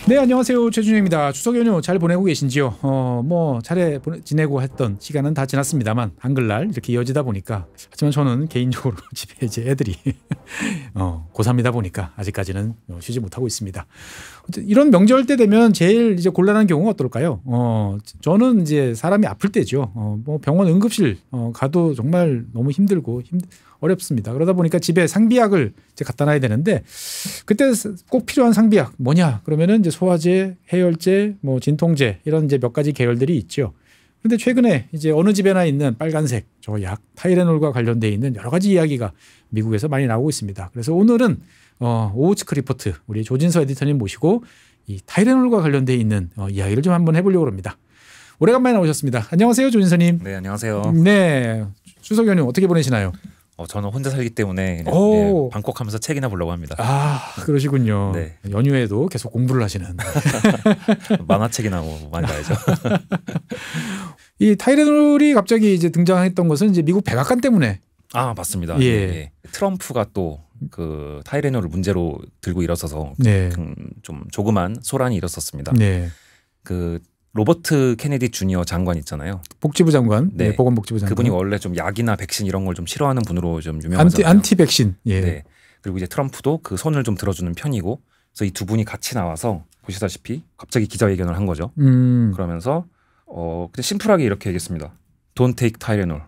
네, 안녕하세요. 최준영입니다. 추석 연휴 잘 보내고 계신지요? 잘 지내고 했던 시간은 다 지났습니다만 한글날 이렇게 이어지다 보니까, 하지만 저는 개인적으로 집에 이제 애들이 고3이다 보니까 아직까지는 쉬지 못하고 있습니다. 이런 명절 때 되면 제일 이제 곤란한 경우가 어떨까요? 저는 이제 사람이 아플 때죠. 병원 응급실 가도 정말 너무 힘들고 어렵습니다. 그러다 보니까 집에 상비약을 이제 갖다 놔야 되는데, 그때 꼭 필요한 상비약 뭐냐? 그러면은 이제 소화제, 해열제, 진통제 이런 이제 몇 가지 계열들이 있죠. 그런데 최근에 이제 어느 집에나 있는 빨간색 저 약 타이레놀과 관련돼 있는 여러 가지 이야기가 미국에서 많이 나오고 있습니다. 그래서 오늘은 오후츠크 리포트 우리 조진서 에디터님 모시고 이 타이레놀과 관련돼 있는 이야기를 좀 한번 해보려고 합니다. 오래간만에 나오셨습니다. 안녕하세요, 조진서님. 네, 안녕하세요. 네, 추석 연휴 어떻게 보내시나요? 저는 혼자 살기 때문에 방콕하면서 책이나 보려고 합니다. 아, 그러시군요. 네. 연휴에도 계속 공부를 하시는. 만화책이나 많이 봐야죠. 이 타이레놀이 갑자기 이제 등장했던 것은 이제 미국 백악관 때문에. 아, 맞습니다. 예. 예. 트럼프가 또 그 타이레놀을 문제로 들고 일어서서 네. 좀 조그만 소란이 일었었습니다. 네. 그 로버트 케네디 주니어 장관 있잖아요. 복지부 장관, 네. 보건복지부 장관. 그분이 원래 좀 약이나 백신 이런 걸 좀 싫어하는 분으로 좀 유명하잖아요. 안티 백신. 예. 네. 그리고 이제 트럼프도 그 손을 좀 들어주는 편이고, 그래서 이 두 분이 같이 나와서 보시다시피 갑자기 기자회견을 한 거죠. 그러면서 그냥 심플하게 이렇게 얘기했습니다. Don't take Tylenol.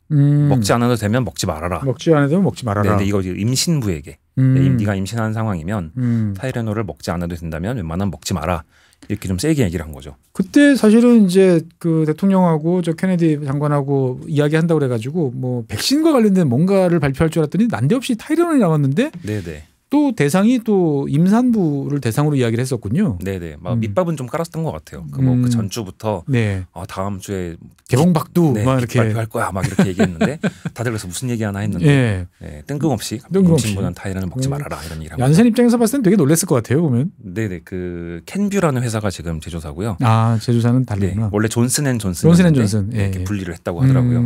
먹지 않아도 되면 먹지 말아라. 먹지 않아도 되면 먹지 말아라. 네, 근데 이거 임신부에게 네가 임신한 상황이면 타이레놀을 먹지 않아도 된다면 웬만하면 먹지 마라. 이렇게 좀 세게 얘기를 한 거죠. 그때 사실은 이제 그 대통령하고 저 케네디 장관하고 이야기한다고 그래가지고 백신과 관련된 뭔가를 발표할 줄 알았더니 난데없이 타이레놀이 나왔는데, 네네. 또 대상이 또 임산부를 대상으로 이야기를 했었군요. 네네. 막 밑밥은 좀 깔았던 것 같아요. 그 전주부터 네. 다음 주에 개봉박두 네, 막 이렇게 발표할 거야 막 이렇게 얘기했는데 다들 그래서 무슨 얘기 하나 했는데 네, 뜬금없이 임신부는 타이레놀 먹지 말아라 이런 얘기를 한 얀센 입장에서 봤을 땐 되게 놀랐을 것 같아요, 보면. 네네. 그 캔뷰라는 회사가 지금 제조사고요. 아, 제조사는 다르구나. 네, 원래 존슨앤존슨 이렇게 분리를 했다고 하더라고요.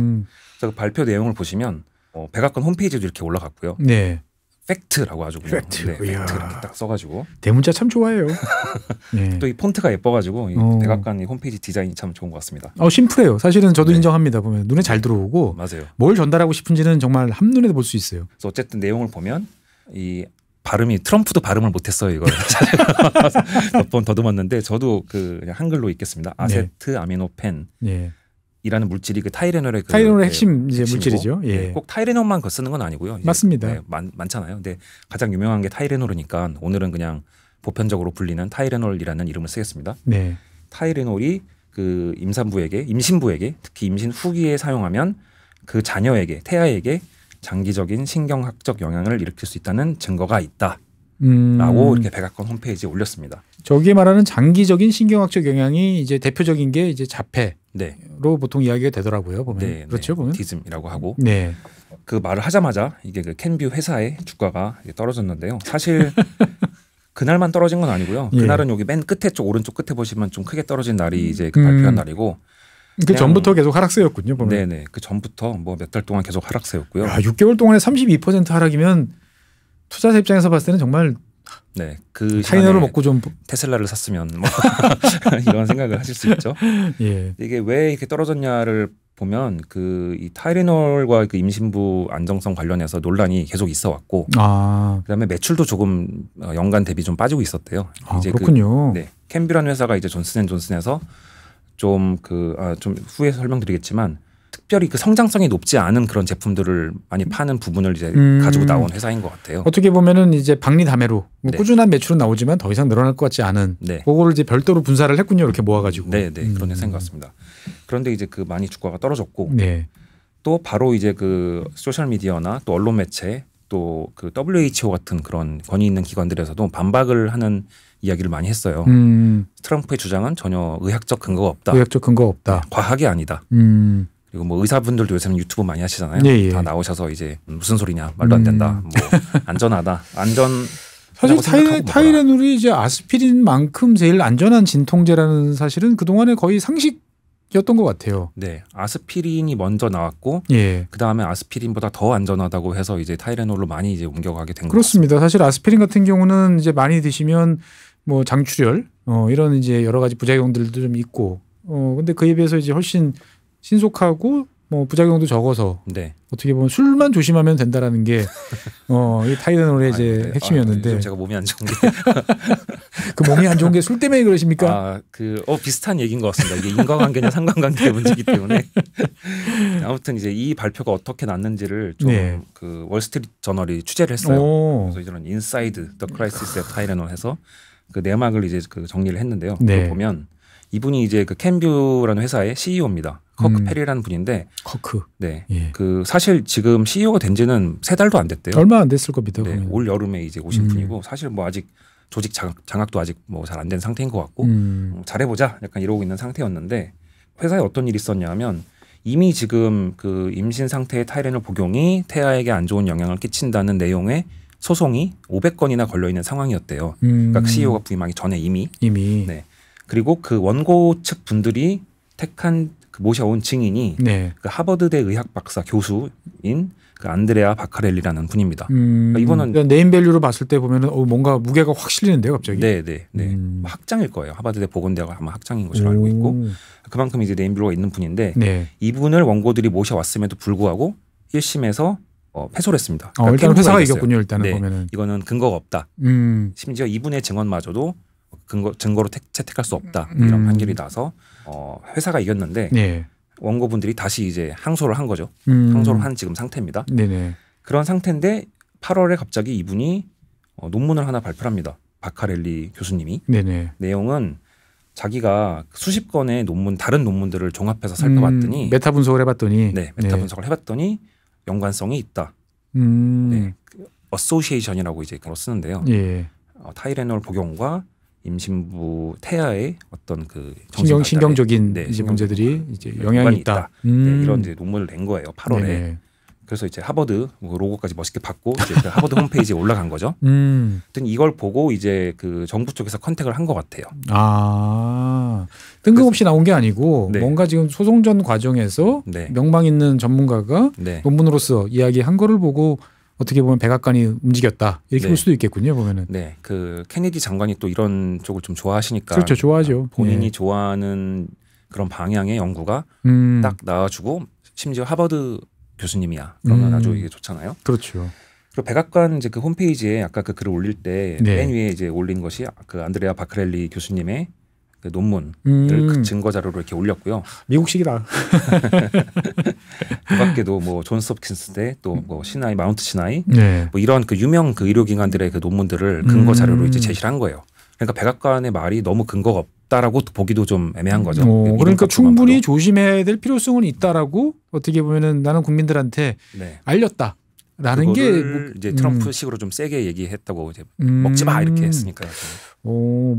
그래서 그 발표 내용을 보시면 백악관 홈페이지도 이렇게 올라갔고요. 네. 팩트라고 아주 그냥 팩트. 팩트 이렇게 딱 써가지고 대문자 참 좋아해요. 네. 또 이 폰트가 예뻐가지고 이 백악관 이 홈페이지 디자인이 참 좋은 것 같습니다. 심플해요. 사실은 저도 네. 인정합니다. 보면 눈에 잘 들어오고 맞아요. 뭘 전달하고 싶은지는 정말 한눈에 볼 수 있어요. 그래서 어쨌든 내용을 보면 이 발음이 트럼프도 발음을 못했어요. 이걸 몇 번 더듬었는데 저도 그냥 한글로 읽겠습니다. 아세트 아미노펜. 네. 이라는 물질이 그 타이레놀의 핵심 이제 물질이죠. 예. 네, 꼭 타이레놀만 쓰는 건 아니고요. 맞습니다. 네, 많잖아요. 근데 가장 유명한 게 타이레놀이니까 오늘은 그냥 보편적으로 불리는 타이레놀이라는 이름을 쓰겠습니다. 네. 타이레놀이 그 임신부에게 특히 임신 후기에 사용하면 그 자녀에게 태아에게 장기적인 신경학적 영향을 일으킬 수 있다는 증거가 있다. 라고 이렇게 백악관 홈페이지에 올렸습니다. 저기에 말하는 장기적인 신경학적 영향이 이제 대표적인 게 이제 자폐로 네. 보통 이야기가 되더라고요. 보면. 네, 그렇죠. 보면. 오티즘이라고 하고. 네. 그 말을 하자마자 이게 그 캔뷰 회사의 주가가 떨어졌는데요. 사실 그날만 떨어진 건 아니고요. 그날은 여기 맨 끝에 오른쪽 끝에 보시면 좀 크게 떨어진 날이 이제 그 발표한 날이고. 그 전부터 계속 하락세였군요. 보면. 네네. 그 전부터 몇 달 동안 계속 하락세였고요. 6개월 동안에 32% 하락이면 투자자 입장에서 봤을 때는 정말 네, 그 타이레놀을 먹고 좀 테슬라를 샀으면 이런 생각을 하실 수 있죠. 예. 이게 왜 이렇게 떨어졌냐를 보면 그 이 타이레놀과 그 임신부 안정성 관련해서 논란이 계속 있어 왔고, 그다음에 매출도 조금 연간 대비 좀 빠지고 있었대요. 이제 그렇군요. 캔뷰라는 회사가 이제 존슨앤존슨에서 좀 후에 설명드리겠지만. 특별히 그 성장성이 높지 않은 그런 제품들을 많이 파는 부분을 이제 가지고 나온 회사인 것 같아요. 어떻게 보면은 이제 박리담회로 꾸준한 매출은 나오지만 더 이상 늘어날 것 같지 않은. 그거를 이제 별도로 분사를 했군요. 이렇게 모아가지고. 네, 그런 회사인 것 같습니다. 그런데 이제 그 많이 주가가 떨어졌고, 네. 또 바로 이제 그 소셜 미디어나 또 언론 매체 또 그 WHO 같은 그런 권위 있는 기관들에서도 반박을 하는 이야기를 많이 했어요. 트럼프의 주장은 전혀 의학적 근거가 없다. 의학적 근거가 없다. 과학이 아니다. 그리고 의사분들도 요새는 유튜브 많이 하시잖아요. 다 나오셔서 이제 무슨 소리냐, 말도 안 된다, 안전하다, 사실 타이레놀이 이제 아스피린만큼 제일 안전한 진통제라는 사실은 그 동안에 거의 상식이었던 것 같아요. 네, 아스피린이 먼저 나왔고, 그 다음에 아스피린보다 더 안전하다고 해서 이제 타이레놀로 많이 이제 옮겨가게 된 거죠. 그렇습니다. 사실 아스피린 같은 경우는 이제 많이 드시면 뭐 장출혈 이런 이제 여러 가지 부작용들도 좀 있고 근데 그에 비해서 이제 훨씬 신속하고 뭐 부작용도 적어서 네. 어떻게 보면 술만 조심하면 된다라는 게 이 타이레놀의 이제 핵심이었는데 제가 몸이 안 좋은 게 그 몸이 안 좋은 게 술 때문에 그러십니까? 비슷한 얘기인 것 같습니다. 이게 인과관계냐 상관관계의 문제이기 때문에 아무튼 이제 이 발표가 어떻게 났는지를 좀 그 월스트리트 저널이 취재를 했어요. 그래서 이런 인사이드 더 크라이시스 의 타이레놀 해서 그 내막을 이제 그 정리를 했는데요. 그걸 보면 이분이 이제 그 캔뷰라는 회사의 CEO입니다. 커크 페리라는 분인데 커크. 네. 그 사실 지금 CEO가 된 지는 3달도 안 됐대요. 얼마 안 됐을 겁니다. 네. 올 여름에 이제 오신 분이고 사실 뭐 아직 조직 장악도 아직 뭐 잘 안 된 상태인 것 같고 잘해보자 약간 이러고 있는 상태였는데 회사에 어떤 일이 있었냐면 이미 지금 그 임신 상태의 타이레놀 복용이 태아에게 안 좋은 영향을 끼친다는 내용의 소송이 500건이나 걸려 있는 상황이었대요. 그러니까 CEO가 부임하기 전에 이미. 네. 그리고 그 원고 측 분들이 택한 그 모셔온 증인이 그 하버드대 의학 박사 교수인 그 안드레아 바카렐리라는 분입니다. 그러니까 이거는 네임밸류로 봤을 때 보면은 뭔가 무게가 확 실리는데요, 갑자기. 네. 학장일 거예요. 하버드대 보건대학 아마 학장인 것으로 알고 있고 그만큼 이제 네임밸류가 있는 분인데 이분을 원고들이 모셔왔음에도 불구하고 1심에서 패소를 했습니다. 그러니까 일단 회사가 이겼군요. 일단은 보면은 이거는 근거가 없다. 심지어 이분의 증언마저도 증거로 채택할 수 없다. 이런 판결이 나서 회사가 이겼는데 원고분들이 다시 이제 항소를 한 거죠. 항소를 한 지금 상태입니다. 그런 상태인데 8월에 갑자기 이분이 논문을 하나 발표합니다. 바카렐리 교수님이. 내용은 자기가 수십 건의 다른 논문들을 종합해서 살펴봤더니 메타 분석을 해봤더니 메타 분석을 해봤더니 연관성이 있다. 어소시에이션이라고 이제 그걸 쓰는데요. 타이레놀 복용과 임신부 태아의 어떤 그 신경적인 이제 문제들이 이제 영향이 있다. 이런 이제 논문을 낸 거예요. 8월에. 그래서 이제 하버드 로고까지 멋있게 받고 이제 그 하버드 홈페이지에 올라간 거죠. 하여튼 이걸 보고 이제 그 정부 쪽에서 컨택을 한 것 같아요. 뜬금없이 나온 게 아니고 뭔가 지금 소송전 과정에서 명망 있는 전문가가 논문으로서 이야기한 거를 보고 어떻게 보면 백악관이 움직였다 이렇게 볼 수도 있겠군요. 보면은. 그 케네디 장관이 또 이런 쪽을 좀 좋아하시니까. 그렇죠, 좋아하죠. 본인이 좋아하는 그런 방향의 연구가 딱 나와주고 심지어 하버드 교수님이야. 그러면 아주 이게 좋잖아요. 그렇죠. 그리고 백악관 이제 그 홈페이지에 아까 그 글을 올릴 때 맨 위에 이제 올린 것이 그 안드레아 바카렐리 교수님의 그 논문을 그 증거 자료로 이렇게 올렸고요. 미국식이라. 그 밖에도 뭐 존스 홉킨스대 또 뭐 시나이 마운트 시나이 뭐 이런 그 유명 그 의료기관들의 그 논문들을 근거 자료로 이제 제시를 한 거예요. 그러니까 백악관의 말이 너무 근거가 없다라고 보기도 좀 애매한 거죠. 그러니까 충분히 조심해야 될 필요성은 있다라고 어떻게 보면은 나는 국민들한테 알렸다. 라는 게 이제 트럼프식으로 좀 세게 얘기했다고 이제 먹지 마 이렇게 했으니까요.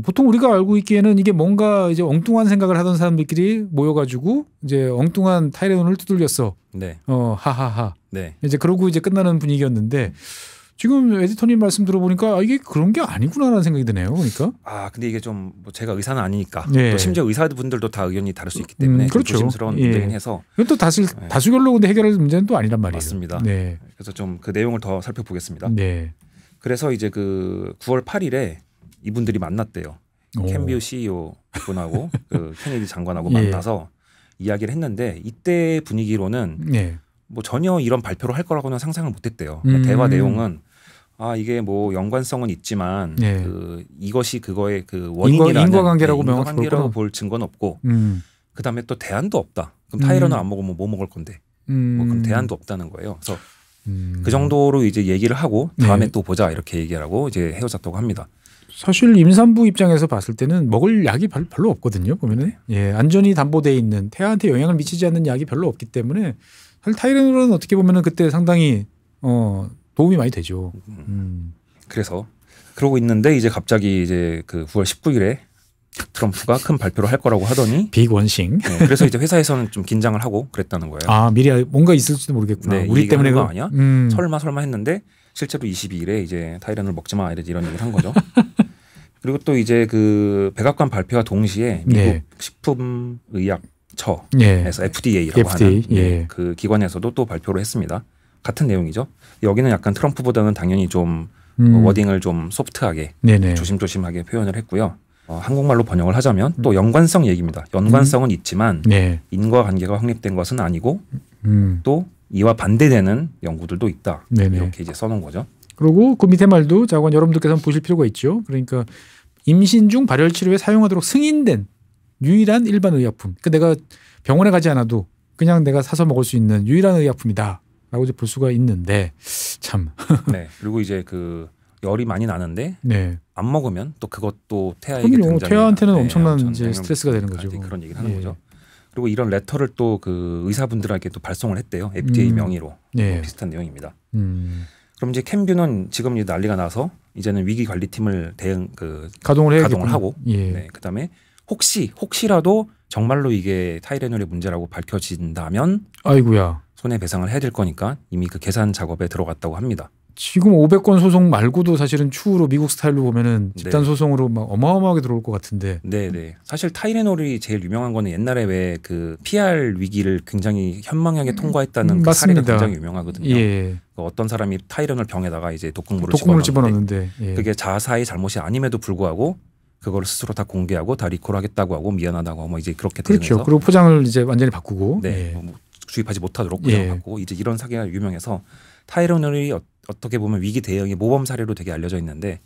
보통 우리가 알고 있기에는 이게 뭔가 이제 엉뚱한 생각을 하던 사람들끼리 모여가지고 이제 엉뚱한 타이레놀을 두들겼어. 하하하. 이제 그러고 이제 끝나는 분위기였는데 지금 에디터님 말씀 들어보니까 이게 그런 게 아니구나라는 생각이 드네요. 그러니까. 근데 이게 좀 뭐 제가 의사는 아니니까 또 심지어 의사분들도 다 의견이 다를 수 있기 때문에 그렇죠. 조심스러운 문제긴 해서. 이건 또 다수결로 근데 해결할 문제는 또 아니란 말이에요. 맞습니다. 그래서 좀 그 내용을 더 살펴보겠습니다. 그래서 이제 그 9월 8일에 이분들이 만났대요. 캔뷰 CEO 분하고 그 케네디 장관하고 만나서 이야기를 했는데 이때 분위기로는 뭐 전혀 이런 발표를 할 거라고는 상상을 못했대요. 대화 내용은 이게 뭐 연관성은 있지만 그 이것이 그거의 그 원인이라는 인과관계라고 볼 증거는 없고 그다음에 또 대안도 없다. 그럼 타이레놀 안 먹으면 뭐 먹을 건데? 뭐 그럼 대안도 없다는 거예요. 그래서 그 정도로 이제 얘기를 하고 다음에 또 보자 이렇게 얘기하고 이제 헤어졌다고 합니다. 사실 임산부 입장에서 봤을 때는 먹을 약이 별로 없거든요. 보면은 안전이 담보돼 있는 태아한테 영향을 미치지 않는 약이 별로 없기 때문에 사실 타이레놀은 어떻게 보면은 그때 상당히 도움이 많이 되죠. 그래서 그러고 있는데 이제 갑자기 이제 그 9월 19일에 트럼프가 큰 발표를 할 거라고 하더니 빅 원싱. 그래서 이제 회사에서는 좀 긴장을 하고 그랬다는 거예요. 미리 뭔가 있을지도 모르겠구나. 우리 때문에 거 아니야? 설마 했는데 실제로 22일에 이제 타이레놀 먹지 마 이런 얘기를 한 거죠. 그리고 또 이제 그 백악관 발표와 동시에 미국 식품의약처에서 FDA라고 하는 그 기관에서도 또 발표를 했습니다. 같은 내용이죠. 여기는 약간 트럼프보다는 당연히 좀 워딩을 좀 소프트하게 네네. 조심조심하게 표현을 했고요. 한국말로 번역을 하자면 또 연관성 얘기입니다. 연관성은 있지만 네. 인과관계가 확립된 것은 아니고 또 이와 반대되는 연구들도 있다. 네네. 이렇게 이제 써놓은 거죠. 그리고 그 밑에 말도 자관 여러분들께서는 보실 필요가 있죠. 그러니까 임신 중 발열 치료에 사용하도록 승인된 유일한 일반 의약품. 그러니까 내가 병원에 가지 않아도 그냥 내가 사서 먹을 수 있는 유일한 의약품이다라고 이제 볼 수가 있는데 참. 네. 그리고 이제 그 열이 많이 나는데 네. 안 먹으면 또 그것도 태아에게 그럼요. 굉장히 태아한테는 엄청난 이제 스트레스가 되는 거죠. 그런 얘기를 하는 거죠. 그리고 이런 레터를 또 그 의사분들에게 또 발송을 했대요. FDA 명의로. 비슷한 내용입니다. 그럼 이제 캔뷰는 지금 이제 난리가 나서 이제는 위기 관리팀을 가동을 하고 네, 그다음에 혹시라도 정말로 이게 타이레놀의 문제라고 밝혀진다면 아이고야. 손해배상을 해야 될 거니까 이미 그 계산 작업에 들어갔다고 합니다. 지금 500건 소송 말고도 사실은 추후로 미국 스타일로 보면은 집단 소송으로 막 어마어마하게 들어올 것 같은데. 네네. 사실 타이레놀이 제일 유명한 거는 옛날에 왜 그 PR 위기를 굉장히 현명하게 통과했다는 그 사례가 굉장히 유명하거든요. 예. 어떤 사람이 타이레놀 병에다가 이제 독극물을 집어넣는데 그게 자사의 잘못이 아님에도 불구하고 그걸 스스로 다 공개하고 다 리콜하겠다고 하고 미안하다고 하고 뭐 이제 그렇게 되면서 그렇죠. 그리고 포장을 이제 완전히 바꾸고 네. 뭐 주입하지 못하도록 포장을 바꾸고 이제 이런 사례가 유명해서 타이레놀이 어떻게 보면 위기 대응의 모범 사례로 되게 알려져 있는데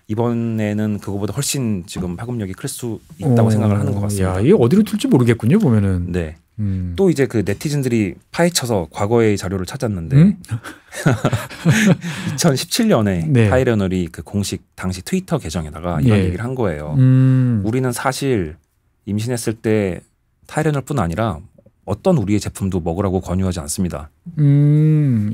이번에는 그거보다 훨씬 지금 파급력이 클 수 있다고 생각을 하는 것 같습니다. 야, 이게 어디로 튈지 모르겠군요. 보면은. 네. 또 이제 그 네티즌들이 파헤쳐서 과거의 자료를 찾았는데 2017년에 타이레놀이 그 공식 당시 트위터 계정에다가 이런 얘기를 한 거예요. 우리는 사실 임신했을 때 타이레놀뿐 아니라 어떤 우리의 제품도 먹으라고 권유하지 않습니다.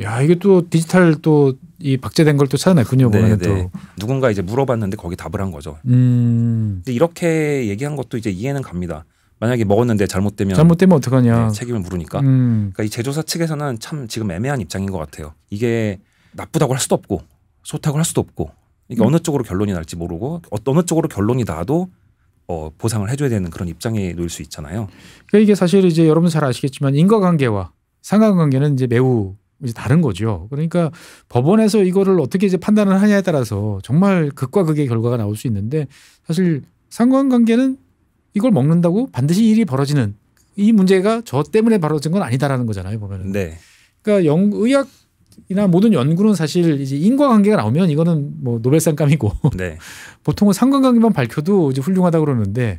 야, 이게 또 디지털 또 이 박제된 걸 또 찾아냈군요. 보면 또 누군가 이제 물어봤는데 거기 답을 한 거죠. 근데 이렇게 얘기한 것도 이제 이해는 갑니다. 만약에 먹었는데 잘못되면 어떡하냐. 네, 책임을 물으니까. 그러니까 이 제조사 측에서는 참 지금 애매한 입장인 것 같아요. 이게 나쁘다고 할 수도 없고 좋다고 할 수도 없고 이게 어느 쪽으로 결론이 날지 모르고 어느 쪽으로 결론이 나도 보상을 해줘야 되는 그런 입장에 놓일 수 있잖아요. 그러니까 이게 사실 이제 여러분 잘 아시겠지만 인과관계와 상관관계는 이제 매우 이제 다른 거죠. 그러니까 법원에서 이거를 어떻게 이제 판단을 하냐에 따라서 정말 극과 극의 결과가 나올 수 있는데 사실 상관관계는 이걸 먹는다고 반드시 일이 벌어지는 이 문제가 저 때문에 벌어진 건 아니다라는 거잖아요. 보면은. 네. 그러니까 의학이나 모든 연구는 사실 이제 인과관계가 나오면 이거는 뭐 노벨상감이고 네. 보통은 상관관계만 밝혀도 이제 훌륭하다고 그러는데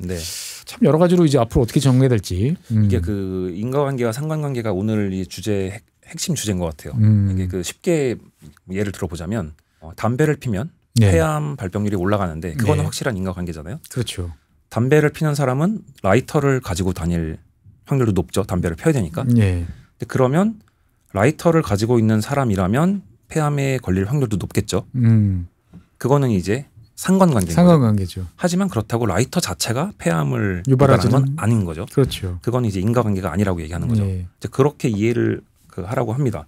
참 여러 가지로 이제 앞으로 어떻게 정리해야 될지. 이게 그 인과관계와 상관관계가 오늘 이 주제 핵심 주제인 것 같아요. 이게 그 쉽게 예를 들어보자면 담배를 피면 폐암 발병률이 올라가는데 그거는 확실한 인과관계잖아요. 그렇죠. 담배를 피는 사람은 라이터를 가지고 다닐 확률도 높죠. 담배를 펴야 되니까. 근데 그러면 라이터를 가지고 있는 사람이라면 폐암에 걸릴 확률도 높겠죠. 그거는 이제 상관관계죠. 하지만 그렇다고 라이터 자체가 폐암을 유발하는 건 아닌 거죠. 그렇죠. 그건 이제 인과관계가 아니라고 얘기하는 거죠. 이제 그렇게 이해를 하라고 합니다.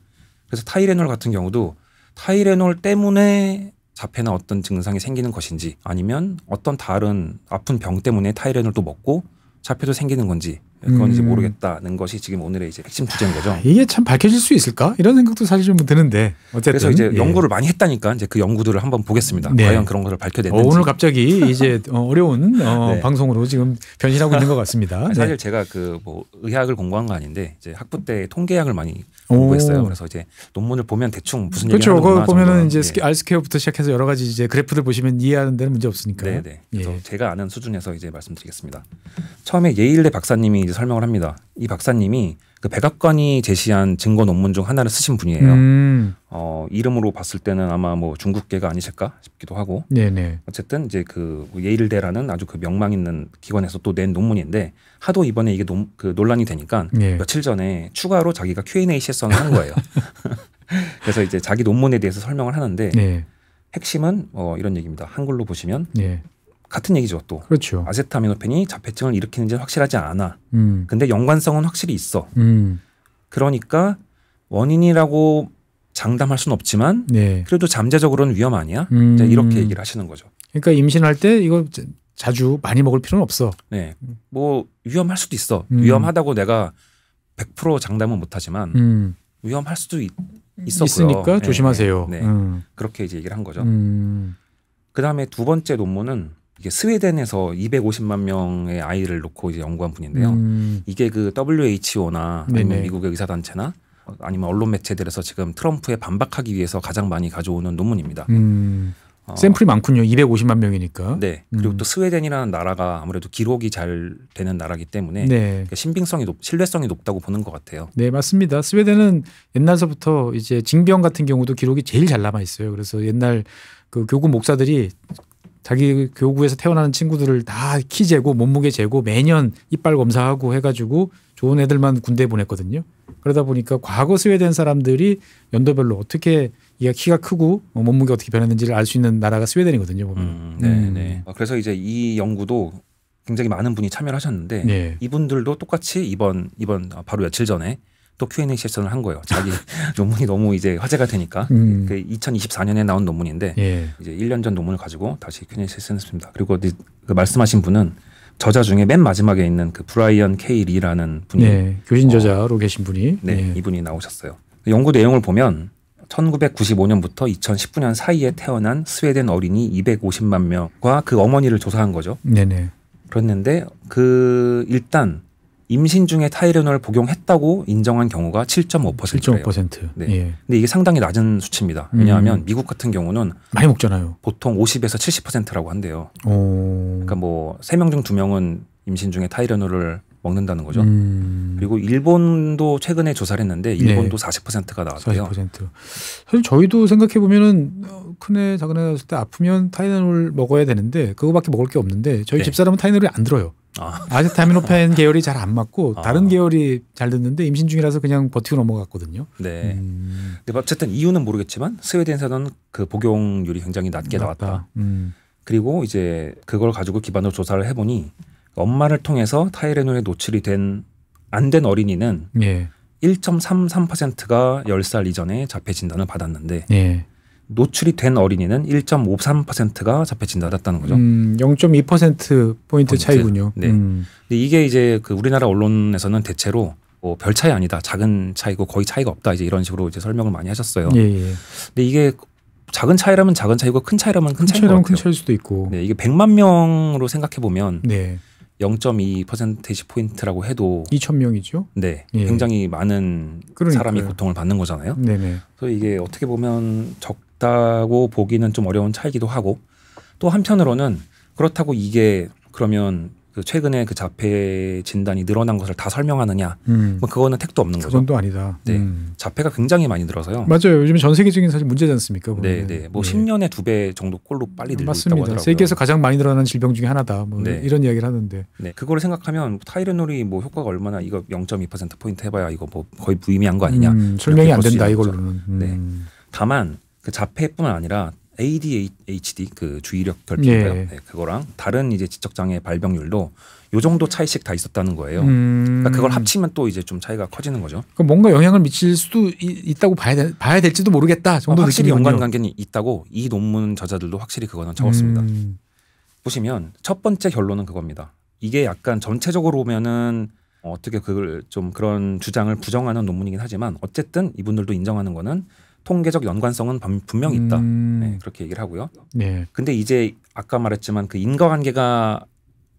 그래서 타이레놀 같은 경우도 타이레놀 때문에 자폐나 어떤 증상이 생기는 것인지 아니면 어떤 다른 아픈 병 때문에 타이레놀도 먹고 자폐도 생기는 건지 그건 이제 모르겠다는 것이 지금 오늘의 이제 핵심 주제인 거죠. 이게 참 밝혀질 수 있을까? 이런 생각도 사실 좀 드는데 어쨌든 그래서 이제 연구를 많이 했다니까 이제 그 연구들을 한번 보겠습니다. 과연 그런 것을 밝혀냈는지. 오늘 갑자기 이제 어려운 방송으로 지금 변신하고 있는 것 같습니다. 사실 제가 그 뭐 의학을 공부한 거 아닌데 이제 학부 때 통계학을 많이 공부했어요. 그래서 이제 논문을 보면 대충 무슨 얘기를 하는구나. 그렇죠. 보면은 이제 R스퀘어부터 시작해서 여러 가지 이제 그래프들 보시면 이해하는 데는 문제 없으니까. 네네. 그래서 제가 아는 수준에서 이제 말씀드리겠습니다. 처음에 예일대 박사님이 이제 설명을 합니다. 이 박사님이 그 백악관이 제시한 증거 논문 중 하나를 쓰신 분이에요. 이름으로 봤을 때는 아마 뭐 중국계가 아니실까 싶기도 하고. 네네. 어쨌든 이제 그 예일대라는 아주 그 명망 있는 기관에서 또 낸 논문인데 하도 이번에 이게 그 논란이 되니까 며칠 전에 추가로 자기가 Q&A 세션을 한 거예요. 그래서 이제 자기 논문에 대해서 설명을 하는데 핵심은 이런 얘기입니다. 한글로 보시면 같은 얘기죠. 또 그렇죠. 아세타미노펜이 자폐증을 일으키는지는 확실하지 않아. 근데 연관성은 확실히 있어. 그러니까 원인이라고 장담할 수는 없지만 그래도 잠재적으로는 위험 아니야? 이렇게 얘기를 하시는 거죠. 그러니까 임신할 때 이거 자주 많이 먹을 필요는 없어. 네, 뭐 위험할 수도 있어. 위험하다고 내가 100% 장담은 못하지만 위험할 수도 있으니까 조심하세요. 네. 그렇게 이제 얘기를 한 거죠. 그다음에 두 번째 논문은 이게 스웨덴에서 250만 명의 아이를 놓고 이제 연구한 분인데요. 이게 그 WHO나 아니면 네네. 미국의 의사단체나 아니면 언론 매체들에서 지금 트럼프에 반박하기 위해서 가장 많이 가져오는 논문입니다. 샘플이 많군요. 250만 명이니까. 네. 그리고 또 스웨덴이라는 나라가 아무래도 기록이 잘 되는 나라이기 때문에 네. 신뢰성이 높다고 보는 것 같아요. 네, 맞습니다. 스웨덴은 옛날서부터 이제 징병 같은 경우도 기록이 제일 잘 남아 있어요. 그래서 옛날 그 교구 목사들이 자기 교구에서 태어나는 친구들을 다 키 재고 몸무게 재고 매년 이빨 검사하고 해가지고 좋은 애들만 군대에 보냈거든요. 그러다 보니까 과거 스웨덴 사람들이 연도별로 어떻게 얘가 키가 크고 몸무게가 어떻게 변했는지를 알 수 있는 나라가 스웨덴이거든요. 보면. 네. 그래서 이제 이 연구도 굉장히 많은 분이 참여를 하셨는데 네. 이분들도 똑같이 이번 바로 며칠 전에 또 Q&A 세션을 한 거예요. 자기 논문이 너무 이제 화제가 되니까. 그 2024년에 나온 논문인데 예. 이제 1년 전 논문을 가지고 다시 Q&A 세션했습니다. 그리고 그 말씀하신 분은 저자 중에 맨 마지막에 있는 그 브라이언 K 리라는 분이 네. 교신 저자로 계신 분이 네, 이분이 나오셨어요. 연구 내용을 보면 1995년부터 2019년 사이에 태어난 스웨덴 어린이 250만 명과 그 어머니를 조사한 거죠. 네네. 그랬는데 일단 임신 중에 타이레놀 복용했다고 인정한 경우가 7.5%예요. 7.5%. 네. 예. 근데 이게 상당히 낮은 수치입니다. 왜냐하면 미국 같은 경우는 많이 먹잖아요. 보통 50에서 70%라고 한대요. 오. 그러니까 뭐 3명 중 2명은 임신 중에 타이레놀을 먹는다는 거죠. 그리고 일본도 최근에 조사를 했는데 일본도 40%가 나왔대요. 40%. 사실 저희도 생각해 보면은 큰애 작은애 갔을 때 아프면 타이레놀 먹어야 되는데 그거밖에 먹을 게 없는데 저희 네. 집사람은 타이레놀이 안 들어요. 아세타미노펜 계열이 잘 안 맞고 다른 계열이 잘 듣는데 임신 중이라서 그냥 버티고 넘어갔거든요. 네. 근데 어쨌든 이유는 모르겠지만 스웨덴에서는 그 복용률이 굉장히 낮게 나왔다. 그리고 이제 그걸 가지고 기반으로 조사를 해보니 엄마를 통해서 타이레놀에 노출이 안 된 어린이는 예. 1.33%가 10살 이전에 자폐 진단을 받았는데 예. 노출이 된 어린이는 1.53%가 자폐 진단을 받았다는 거죠. 0.2%포인트 차이군요. 네. 근데 이게 이제 그 우리나라 언론에서는 대체로 뭐 별 차이 아니다, 작은 차이고 거의 차이가 없다, 이제 이런 식으로 이제 설명을 많이 하셨어요. 예. 근데 이게 작은 차이라면 작은 차이고 큰 차이라면 큰 차이인 것 같아요. 큰 차이일 수도 있고. 네, 이게 100만 명으로 생각해 보면 네. 0.2% 포인트라고 해도 2,000명이죠. 네, 예. 굉장히 많은 그러니까요. 사람이 고통을 받는 거잖아요. 네네. 그래서 이게 어떻게 보면 적다고 보기는 좀 어려운 차이기도 하고, 또 한편으로는 그렇다고 이게 그러면 그 최근에 그 자폐 진단이 늘어난 것을 다 설명하느냐? 뭐 그거는 택도 없는 거죠. 그건 또 아니다. 네, 자폐가 굉장히 많이 늘어서요. 맞아요. 요즘 전 세계적인 사실 문제지 않습니까? 보면. 네. 뭐 10년에 2배 정도 꼴로 빨리 늘고 있다고 맞습니다. 하더라고요. 세계에서 가장 많이 늘어나는 질병 중에 하나다. 뭐 네. 이런 이야기를 하는데. 네, 그거를 생각하면 타이레놀이 뭐 효과가 얼마나, 이거 0.2% 포인트 해봐야 이거 뭐 거의 무의미한 거 아니냐? 설명이 안 볼 수 된다 있는 거죠. 이걸로는. 네. 다만 그 자폐뿐만 아니라 ADHD 그 주의력 결핍인가요? 예. 네, 그거랑 다른 이제 지적 장애 발병률도 요 정도 차이씩 다 있었다는 거예요. 그러니까 그걸 합치면 또 이제 좀 차이가 커지는 거죠. 그러니까 뭔가 영향을 미칠 수도 있다고 봐야 될지도 모르겠다 정도 확실히 느낌이군요. 연관관계는 있다고 이 논문 저자들도 확실히 그거는 적었습니다. 보시면 첫 번째 결론은 그겁니다. 이게 약간 전체적으로 보면은 어떻게 그걸 좀 그런 주장을 부정하는 논문이긴 하지만 어쨌든 이분들도 인정하는 거는 통계적 연관성은 분명히 있다. 네, 그렇게 얘기를 하고요. 네. 근데 이제 아까 말했지만 그 인과관계가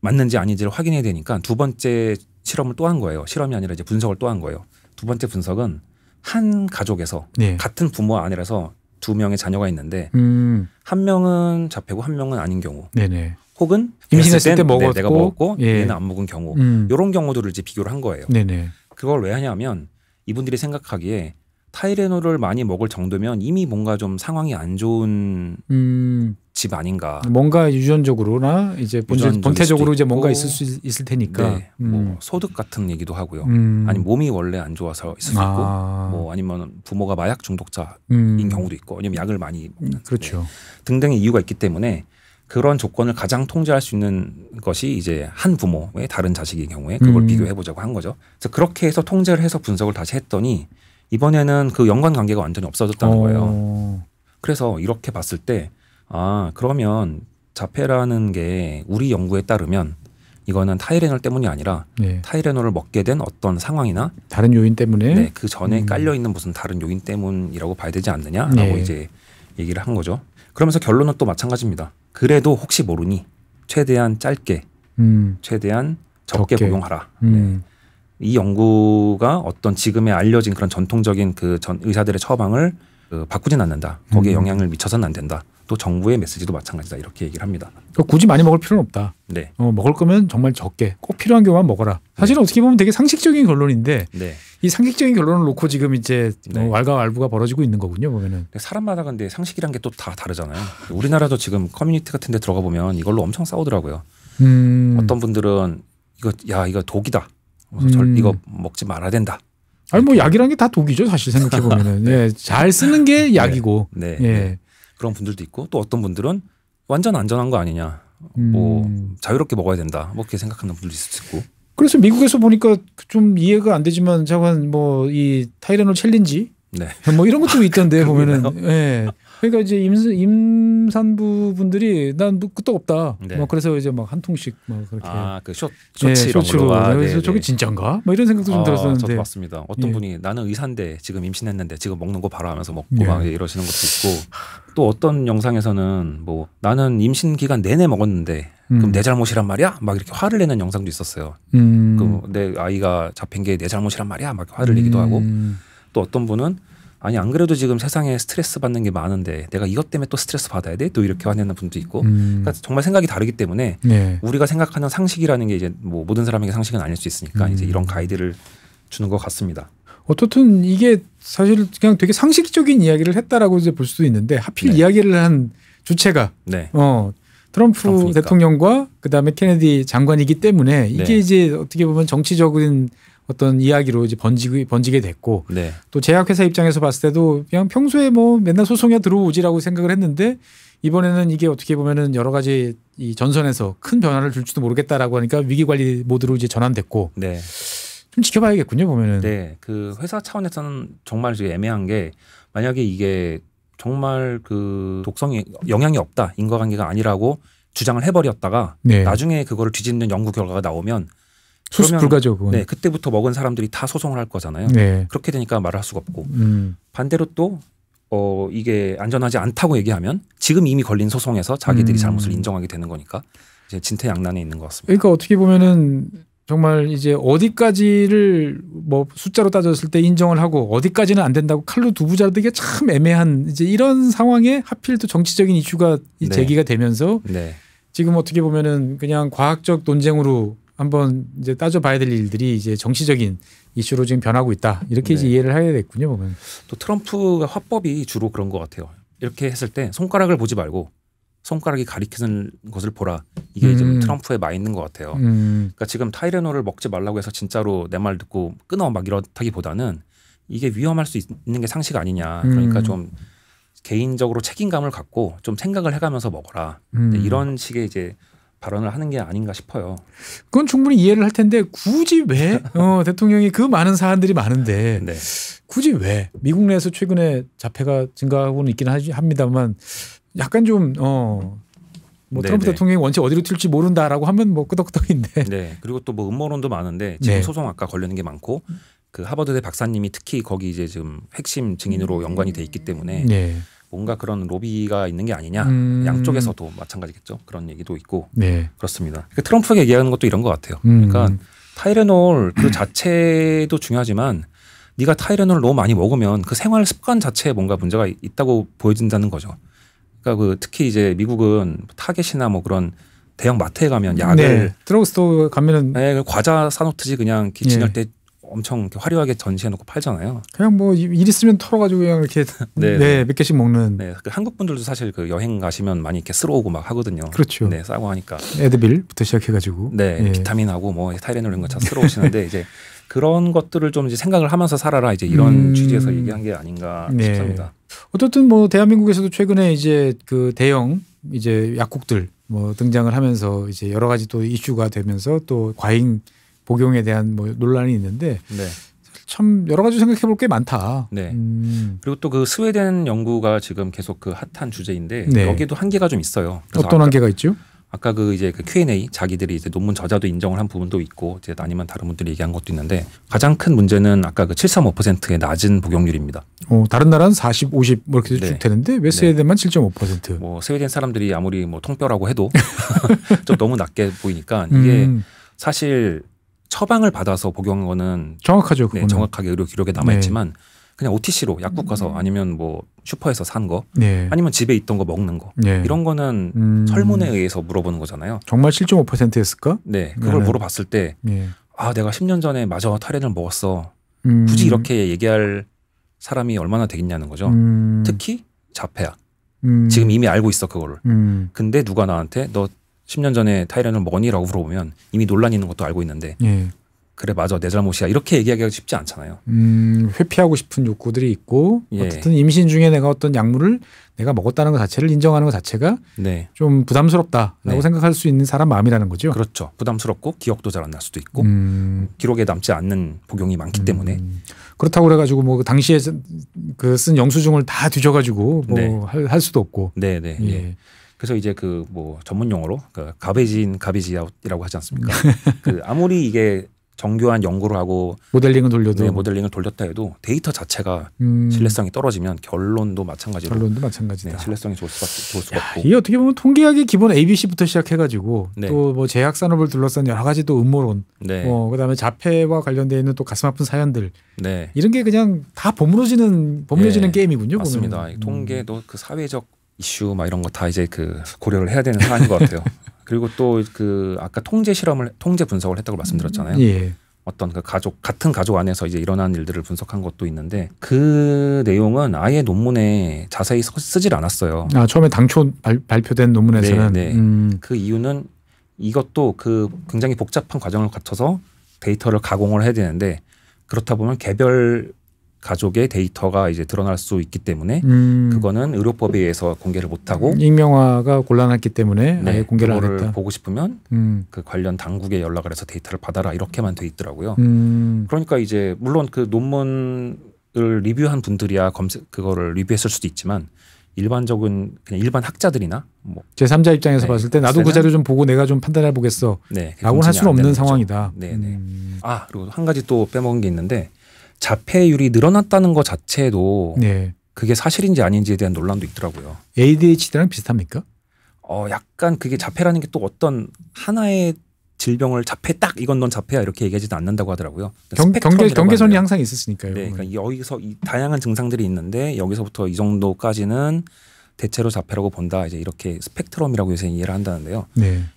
맞는지 아닌지를 확인해야 되니까 두 번째 실험을 또 한 거예요. 실험이 아니라 이제 분석을 또 한 거예요. 두 번째 분석은 한 가족에서 네. 같은 부모 아내라서 2명의 자녀가 있는데 한 명은 자폐고 한 명은 아닌 경우, 네네. 혹은 임신했을 때 먹었고 내가 먹었고 예. 얘는 안 먹은 경우, 이런 경우들을 이제 비교를 한 거예요. 네네. 그걸 왜 하냐면 이분들이 생각하기에 타이레놀을 많이 먹을 정도면 이미 뭔가 좀 상황이 안 좋은 집 아닌가. 뭔가 유전적으로나 이제 본태적으로 이제 뭔가 있고, 있을 테니까. 네, 뭐 소득 같은 얘기도 하고요. 아니 몸이 원래 안 좋아서 있을 수 있고, 뭐 아니면 부모가 마약 중독자인 경우도 있고, 아니면 약을 많이 먹는, 그렇죠. 네, 등등의 이유가 있기 때문에 그런 조건을 가장 통제할 수 있는 것이 이제 한 부모의 다른 자식의 경우에 그걸 비교해 보자고 한 거죠. 그래서 그렇게 해서 통제를 해서 분석을 다시 했더니 이번에는 그 연관관계가 완전히 없어졌다는 거예요. 그래서 이렇게 봤을 때 그러면 자폐라는 게 우리 연구에 따르면 이거는 타이레놀 때문이 아니라 네. 타이레놀을 먹게 된 어떤 상황이나 다른 요인 때문에 네, 그 전에 깔려 있는 무슨 다른 요인 때문이라고 봐야 되지 않느냐라고 네. 이제 얘기를 한 거죠. 그러면서 결론은 또 마찬가지입니다. 그래도 혹시 모르니 최대한 짧게, 최대한 적게 복용하라. 네. 이 연구가 어떤 지금의 알려진 그런 전통적인 그 전 의사들의 처방을 바꾸진 않는다. 거기에 영향을 미쳐서는 안 된다. 또 정부의 메시지도 마찬가지다. 이렇게 얘기를 합니다. 그러니까 굳이 많이 먹을 필요는 없다. 네. 먹을 거면 정말 적게 꼭 필요한 경우만 먹어라. 사실은 어떻게 보면 되게 상식적인 결론인데 네. 이 상식적인 결론을 놓고 지금 이제 네. 왈가왈부가 벌어지고 있는 거군요. 보면은. 사람마다 근데 상식이란 게 또 다 다르잖아요. 우리나라도 지금 커뮤니티 같은 데 들어가 보면 이걸로 엄청 싸우더라고요. 어떤 분들은 이거 독이다. 이거 먹지 말아야 된다. 아니 뭐 약이라는 게 다 독이죠. 사실 생각해 보면은. 네. 예, 잘 쓰는 게 약이고. 네. 예. 네. 그런 분들도 있고 또 어떤 분들은 완전 안전한 거 아니냐. 뭐 자유롭게 먹어야 된다. 뭐 그렇게 생각하는 분들도 있을 수 있고. 그래서 미국에서 보니까 좀 이해가 안 되지만 잠깐 뭐 이 타이레놀 챌린지 네. 뭐 이런 것도 있던데 보면은. 예. 그러니까 이제 임산부 분들이 난 끄떡없다. 네. 뭐 그래서 이제 막 한 통씩 뭐 그렇게. 그 쇼츠 이런 걸로. 그래서 저게 진짠가? 뭐 이런 생각도 좀 들었었는데. 저도 맞습니다. 어떤 분이 나는 의사인데 지금 임신했는데 지금 먹는 거 봐라 하면서 먹고 막 이러시는 것도 있고 또 어떤 영상에서는 뭐 나는 임신 기간 내내 먹었는데 그럼 내 잘못이란 말이야? 막 이렇게 화를 내는 영상도 있었어요. 그럼 내 아이가 잡힌 게 내 잘못이란 말이야? 막 화를 내기도 하고 또 어떤 분은 아니 안 그래도 지금 세상에 스트레스 받는 게 많은데 내가 이것 때문에 또 스트레스 받아야 돼? 또 이렇게 화내는 분도 있고 그러니까 정말 생각이 다르기 때문에 우리가 생각하는 상식이라는 게 이제 뭐 모든 사람에게 상식은 아닐 수 있으니까 이제 이런 가이드를 주는 것 같습니다. 어떻든 이게 사실 그냥 되게 상식적인 이야기를 했다라고 이제 볼 수도 있는데 하필 이야기를 한 주체가 트럼프 트럼프니까. 대통령과 그다음에 케네디 장관이기 때문에 이게 이제 어떻게 보면 정치적인 어떤 이야기로 이제 번지게 됐고 또 제약회사 입장에서 봤을 때도 그냥 평소에 뭐 맨날 소송에 들어오지라고 생각을 했는데 이번에는 이게 어떻게 보면은 여러 가지 이 전선에서 큰 변화를 줄지도 모르겠다라고 하니까 위기관리 모드로 이제 전환됐고 좀 지켜봐야겠군요 보면은. 네, 그 회사 차원에서는 정말 애매한 게 만약에 이게 정말 그 독성이 영향이 없다 인과관계가 아니라고 주장을 해버렸다가 나중에 그거를 뒤집는 연구 결과가 나오면 수습 불가죠. 그건. 네, 그때부터 먹은 사람들이 다 소송을 할 거잖아요. 그렇게 되니까 말을 할 수가 없고 반대로 또 이게 안전하지 않다고 얘기하면 지금 이미 걸린 소송에서 자기들이 잘못을 인정하게 되는 거니까 이제 진퇴양난에 있는 것 같습니다. 그러니까 어떻게 보면은 정말 이제 어디까지를 뭐 숫자로 따졌을 때 인정을 하고 어디까지는 안 된다고 칼로 두부자르기가 참 애매한 이제 이런 상황에 하필 또 정치적인 이슈가 제기가 되면서 지금 어떻게 보면은 그냥 과학적 논쟁으로 한번 이제 따져봐야 될 일들이 이제 정치적인 이슈로 지금 변하고 있다 이렇게 이제 이해를 해야겠군요. 보면. 또 트럼프가 화법이 주로 그런 것 같아요. 이렇게 했을 때 손가락을 보지 말고 손가락이 가리키는 것을 보라. 이게 좀 트럼프에 많이 있는 것 같아요. 그러니까 지금 타이레놀을 먹지 말라고 해서 진짜로 내 말 듣고 끊어 막 이렇다기보다는 이게 위험할 수 있는 게 상식 아니냐. 그러니까 좀 개인적으로 책임감을 갖고 좀 생각을 해가면서 먹어라. 이런 식의 이제 발언을 하는 게 아닌가 싶어요. 그건 충분히 이해를 할 텐데 굳이 왜 대통령이 그 많은 사안들이 많은데 굳이 왜 미국 내에서 최근에 자폐가 증가하고는 있긴 합니다만 약간 좀 뭐 트럼프 대통령이 원체 어디로 튈지 모른다라고 하면 뭐 끄덕끄덕인데. 네. 그리고 또 뭐 음모론도 많은데 지금 소송 아까 걸리는 게 많고 그 하버드대 박사님이 특히 거기 이제 지금 핵심 증인으로 연관이 돼 있기 때문에 뭔가 그런 로비가 있는 게 아니냐. 양쪽에서도 마찬가지겠죠. 그런 얘기도 있고 그렇습니다. 그러니까 트럼프에게 얘기하는 것도 이런 것 같아요. 그러니까 타이레놀 그 자체도 중요하지만 네가 타이레놀을 너무 많이 먹으면 그 생활 습관 자체에 뭔가 문제가 있다고 보여진다는 거죠. 그러니까 그 특히 이제 미국은 타겟이나 뭐 그런 대형 마트에 가면 약을 드러그스토어 가면은 과자 사놓듯이 그냥 지날 때 엄청 화려하게 전시해놓고 팔잖아요. 그냥 뭐 일 있으면 털어가지고 그냥 이렇게 몇 개씩 먹는. 그 한국 분들도 사실 그 여행 가시면 많이 이렇게 쓸어오고 막 하거든요. 그렇죠. 싸고 하니까. 에드빌부터 시작해가지고. 비타민하고 뭐 타이레놀 이런 거 다 쓸어오시는데 이제 그런 것들을 좀 이제 생각을 하면서 살아라 이제 이런 취지에서 얘기한 게 아닌가 싶습니다. 어쨌든 뭐 대한민국에서도 최근에 이제 그 대형 이제 약국들 뭐 등장을 하면서 이제 여러 가지 또 이슈가 되면서 또 과잉 복용에 대한 뭐 논란이 있는데 참 여러 가지 생각해 볼 게 많다. 그리고 또 그 스웨덴 연구가 지금 계속 그 핫한 주제인데 여기도 한계가 좀 있어요. 어떤 한계가 있죠? 아까 그 이제 그 Q&A 자기들이 이제 논문 저자도 인정을 한 부분도 있고 이제 아니면 다른 분들이 얘기한 것도 있는데 가장 큰 문제는 아까 그 7.5%의 낮은 복용률입니다. 다른 나라는 40, 50 뭐 이렇게 쭉 되는데 왜 스웨덴만 7.5%? 뭐 스웨덴 사람들이 아무리 뭐 통뼈라고 해도 좀 너무 낮게 보이니까 이게 사실 처방을 받아서 복용한 거는 정확하죠. 그거는. 정확하게 의료 기록에 남아 있지만 그냥 OTC로 약국 가서 아니면 뭐 슈퍼에서 산 거 아니면 집에 있던 거 먹는 거 이런 거는 설문에 의해서 물어보는 거잖아요. 정말 7.5%였을까? 네. 그걸 물어봤을 때 내가 10년 전에 마저 타이레놀 먹었어. 굳이 이렇게 얘기할 사람이 얼마나 되겠냐는 거죠. 특히 자폐약. 지금 이미 알고 있어 그거를. 근데 누가 나한테 너 10년 전에 타이레놀 먹었니라고 물어보면 이미 논란이 있는 것도 알고 있는데 그래 맞아 내 잘못이야 이렇게 얘기하기가 쉽지 않잖아요. 회피하고 싶은 욕구들이 있고 어쨌든 임신 중에 내가 어떤 약물을 내가 먹었다는 것 자체를 인정하는 것 자체가 좀 부담스럽다라고 생각할 수 있는 사람 마음이라는 거죠. 그렇죠. 부담스럽고 기억도 잘 안 날 수도 있고 기록에 남지 않는 복용이 많기 때문에 그렇다고 그래가지고 뭐 당시에 그 쓴 영수증을 다 뒤져가지고 뭐 할 수도 없고. 예. 그래서 이제 그 뭐 전문 용어로 그 가베지 아웃이라고 하지 않습니까? 그 아무리 이게 정교한 연구를 하고 모델링을 돌려도 모델링을 돌렸다 해도 데이터 자체가 신뢰성이 떨어지면 결론도 마찬가지다. 신뢰성이 좋을 수가 없고. 이게 어떻게 보면 통계학의 기본 ABC부터 시작해가지고 또 뭐 제약 산업을 둘러싼 여러 가지 또 음모론, 그다음에 자폐와 관련되어 있는 또 가슴 아픈 사연들, 이런 게 그냥 다 버무려지는 게임이군요. 맞습니다. 보면. 통계도 그 사회적 이슈 막 이런 거 다 이제 그 고려를 해야 되는 사안인 것 같아요. 그리고 또 그 아까 통제 분석을 했다고 말씀드렸잖아요. 어떤 그 같은 가족 안에서 이제 일어난 일들을 분석한 것도 있는데 그 내용은 아예 논문에 자세히 쓰질 않았어요. 처음에 당초 발표된 논문에서는 그 이유는 이것도 그 굉장히 복잡한 과정을 거쳐서 데이터를 가공을 해야 되는데 그렇다 보면 개별 가족의 데이터가 이제 드러날 수 있기 때문에 그거는 의료법에 의해서 공개를 못하고 익명화가 곤란했기 때문에 아예 공개를 안 했다. 보고 싶으면 그 관련 당국에 연락을 해서 데이터를 받아라 이렇게만 돼 있더라고요. 그러니까 이제 물론 그 논문을 리뷰한 분들이야 그거를 리뷰했을 수도 있지만 일반적인 그냥 일반 학자들이나 뭐 제3자 입장에서 봤을 때 나도 그 자료 좀 보고 내가 좀 판단해 보겠어. 라고는 할 수는 없는 상황이다. 그리고 한 가지 또 빼먹은 게 있는데 자폐율이 늘어났다는 것 자체도 그게 사실인지 아닌지에 대한 논란도 있더라고요. ADHD랑 비슷합니까? 약간 그게 자폐라는 게 또 어떤 하나의 질병을 자폐 딱 이건 넌 자폐야 이렇게 얘기하지도 않는다고 하더라고요. 경계선이 항상 있었으니까요. 그러니까 여기서 이 다양한 증상들이 있는데 여기서부터 이 정도까지는 대체로 자폐라고 본다. 이제 이렇게 스펙트럼이라고 요새 이해를 한다는데요.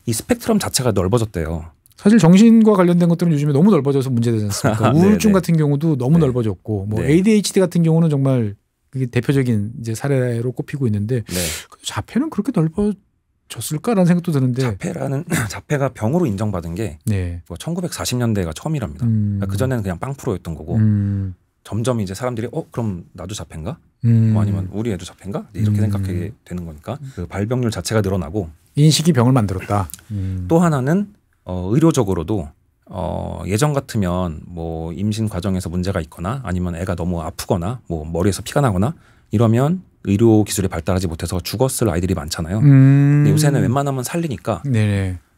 이 스펙트럼 자체가 넓어졌대요. 사실 정신과 관련된 것들은 요즘에 너무 넓어져서 문제되지 않습니까? 우울증 같은 경우도 너무 넓어졌고 뭐 ADHD 같은 경우는 정말 그게 대표적인 이제 사례로 꼽히고 있는데 자폐는 그렇게 넓어졌을까라는 생각도 드는데 자폐가 병으로 인정받은 게 1940년대가 처음이랍니다. 그러니까 그전에는 그냥 빵프로였던 거고 점점 이제 사람들이 그럼 나도 자폐인가? 뭐 아니면 우리 애도 자폐인가? 이렇게 생각하게 되는 거니까 그 발병률 자체가 늘어나고 인식이 병을 만들었다. 또 하나는 의료적으로도 예전 같으면 뭐 임신 과정에서 문제가 있거나 아니면 애가 너무 아프거나 뭐 머리에서 피가 나거나 이러면 의료 기술이 발달하지 못해서 죽었을 아이들이 많잖아요. 근데 요새는 웬만하면 살리니까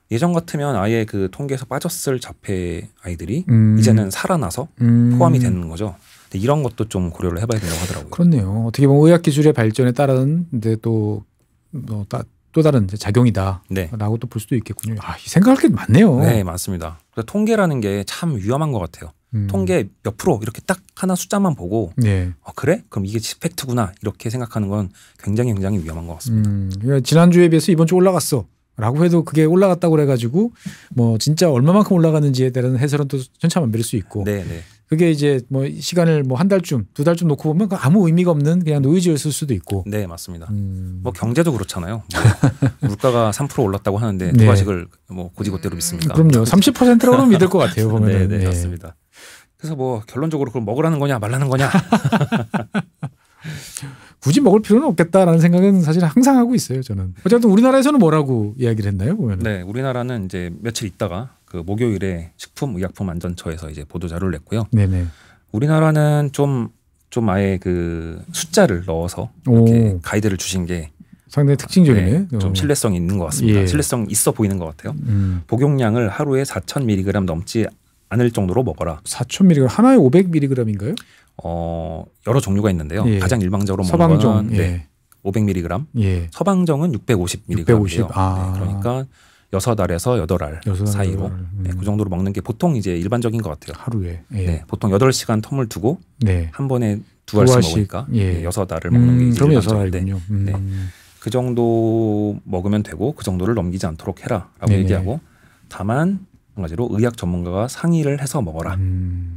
예전 같으면 아예 그 통계에서 빠졌을 자폐 아이들이 이제는 살아나서 포함이 되는 거죠. 근데 이런 것도 좀 고려를 해봐야 된다고 하더라고요. 그렇네요. 어떻게 보면 의학 기술의 발전에 따른 근데 또 다른 작용이다라고 또 볼 수도 있겠군요. 이 생각할 게 많네요. 네, 많습니다. 그래서 통계라는 게 참 위험한 것 같아요. 통계 몇 프로 이렇게 딱 하나 숫자만 보고 그래? 그럼 이게 팩트구나 이렇게 생각하는 건 굉장히 위험한 것 같습니다. 그러니까 지난주에 비해서 이번 주 올라갔어. 라고 해도 그게 올라갔다고 그래가지고 뭐 진짜 얼마만큼 올라가는지에 대한 해설은 또 천차만별일 수 있고 그게 이제 뭐 시간을 뭐 한 달쯤 두 달쯤 놓고 보면 아무 의미가 없는 그냥 노이즈였을 수도 있고. 네, 맞습니다. 뭐 경제도 그렇잖아요. 뭐 물가가 3% 올랐다고 하는데 누가 식을 뭐 고지고대로 믿습니까? 그럼요. 30%라고 믿을 것 같아요. 보면. 네, 맞습니다. 그래서 뭐 결론적으로 그걸 먹으라는 거냐 말라는 거냐. 굳이 먹을 필요는 없겠다라는 생각은 사실 항상 하고 있어요. 저는. 어쨌든 우리나라에서는 뭐라고 이야기를 했나요? 보면. 네, 우리나라는 이제 며칠 있다가 그 목요일에 식품의약품안전처에서 이제 보도 자료를 냈고요. 우리나라는 좀 아예 그 숫자를 넣어서 이렇게 가이드를 주신 게 상당히 특징적이네. 좀 신뢰성이 있는 것 같습니다. 예. 신뢰성 있어 보이는 것 같아요. 복용량을 하루에 4,000mg 넘지 않을 정도로 먹어라. 4,000mg 하나에 500mg인가요? 여러 종류가 있는데요. 예. 가장 일반적으로 먹는 서방정, 거는 예. 500mg, 예. 서방정은 650mg예요. 650. 아. 네, 그러니까 6알에서 8알 사이로 네, 그 정도로 먹는 게 보통 이제 일반적인 것 같아요. 하루에. 예. 네, 보통 8시간 텀을 두고 네. 한 번에 2알씩 먹으니까 예. 6알을 먹는 게 이제 그럼 일반적인데 6알이군요. 네, 그 정도 먹으면 되고 그 정도를 넘기지 않도록 해라라고 네네. 얘기하고 다만 한 가지로 의학 전문가가 상의를 해서 먹어라.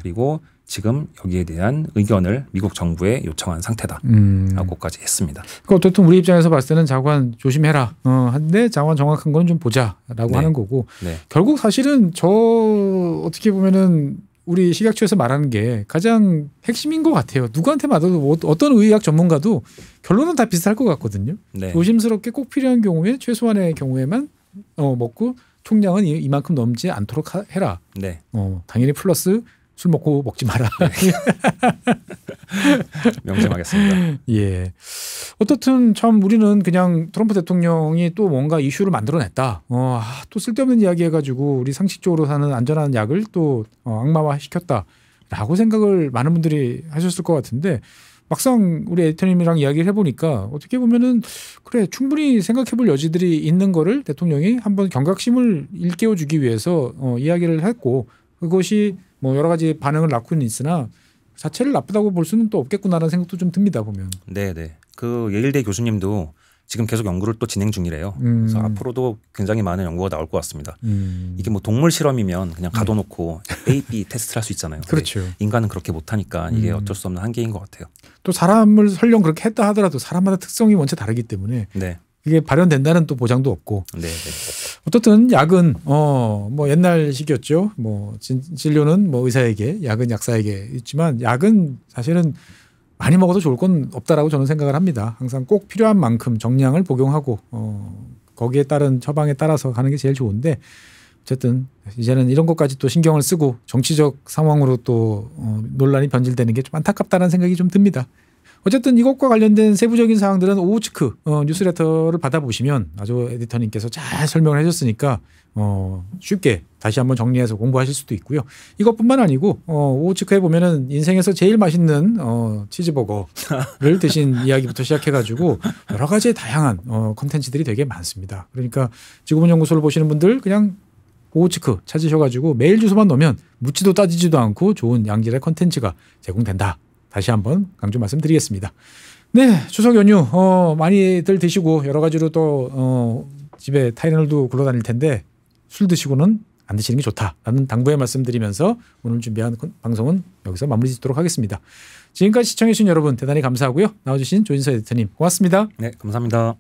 그리고 지금 여기에 대한 의견을 미국 정부에 요청한 상태다라고까지 했습니다. 그러니까 어쨌든 우리 입장에서 봤을 때는 자관 조심해라. 한데 자관 정확한 건 좀 보자라고 네. 하는 거고 네. 결국 사실은 저 어떻게 보면은 우리 식약처에서 말하는 게 가장 핵심인 것 같아요. 누구한테 맞아도 어떤 의학 전문가도 결론은 다 비슷할 것 같거든요. 네. 조심스럽게 꼭 필요한 경우에 최소한의 경우에만 먹고 총량은 이만큼 넘지 않도록 해라. 네. 당연히 플러스 술 먹고 먹지 마라. 명심하겠습니다. 예. 어떻든 참 우리는 그냥 트럼프 대통령이 또 뭔가 이슈를 만들어냈다. 또 쓸데없는 이야기 해가지고 우리 상식적으로 사는 안전한 약을 또 악마화 시켰다라고 생각을 많은 분들이 하셨을 것 같은데 막상 우리 에디터님이랑 이야기를 해보니까 어떻게 보면은 그래 충분히 생각해볼 여지들이 있는 거를 대통령이 한번 경각심을 일깨워주기 위해서 이야기를 했고 그것이 뭐 여러 가지 반응을 낳고는 있으나 자체를 나쁘다고 볼 수는 또 없겠구나라는 생각도 좀 듭니다 보면. 네. 그 예일대 교수님도 지금 계속 연구를 또 진행 중이래요. 그래서 앞으로도 굉장히 많은 연구가 나올 것 같습니다. 이게 뭐 동물 실험이면 그냥 가둬놓고 A, B 테스트를 할 수 있잖아요. 그렇죠. 인간은 그렇게 못하니까 이게 어쩔 수 없는 한계인 것 같아요. 또 사람을 설령 그렇게 했다 하더라도 사람마다 특성이 원체 다르기 때문에 네. 이게 발현된다는 또 보장도 없고. 네. 어떻든 약은 뭐 옛날식이었죠. 뭐 진료는 뭐 의사에게, 약은 약사에게 있지만 약은 사실은 많이 먹어도 좋을 건 없다라고 저는 생각을 합니다. 항상 꼭 필요한 만큼 정량을 복용하고 거기에 따른 처방에 따라서 가는 게 제일 좋은데 어쨌든 이제는 이런 것까지 또 신경을 쓰고 정치적 상황으로 또 논란이 변질되는 게 좀 안타깝다는 생각이 좀 듭니다. 어쨌든 이것과 관련된 세부적인 사항들은 오우츠크 뉴스레터를 받아보시면 아주 에디터님께서 잘 설명을 해줬으니까 쉽게 다시 한번 정리해서 공부하실 수도 있고요. 이것뿐만 아니고 오우츠크에 보면은 인생에서 제일 맛있는 치즈버거를 드신 이야기부터 시작해가지고 여러 가지의 다양한 콘텐츠들이 되게 많습니다. 그러니까 지구본연구소를 보시는 분들 그냥 오우츠크 찾으셔가지고 메일 주소만 넣으면 묻지도 따지지도 않고 좋은 양질의 콘텐츠가 제공된다. 다시 한번 강조 말씀드리겠습니다. 네, 추석 연휴 많이들 드시고 여러 가지로 또 집에 타이레놀도 굴러다닐 텐데 술 드시고는 안 드시는 게 좋다라는 당부의 말씀드리면서 오늘 준비한 방송은 여기서 마무리 짓도록 하겠습니다. 지금까지 시청해 주신 여러분 대단히 감사하고요. 나와주신 조진서 에디터님 고맙습니다. 네, 감사합니다.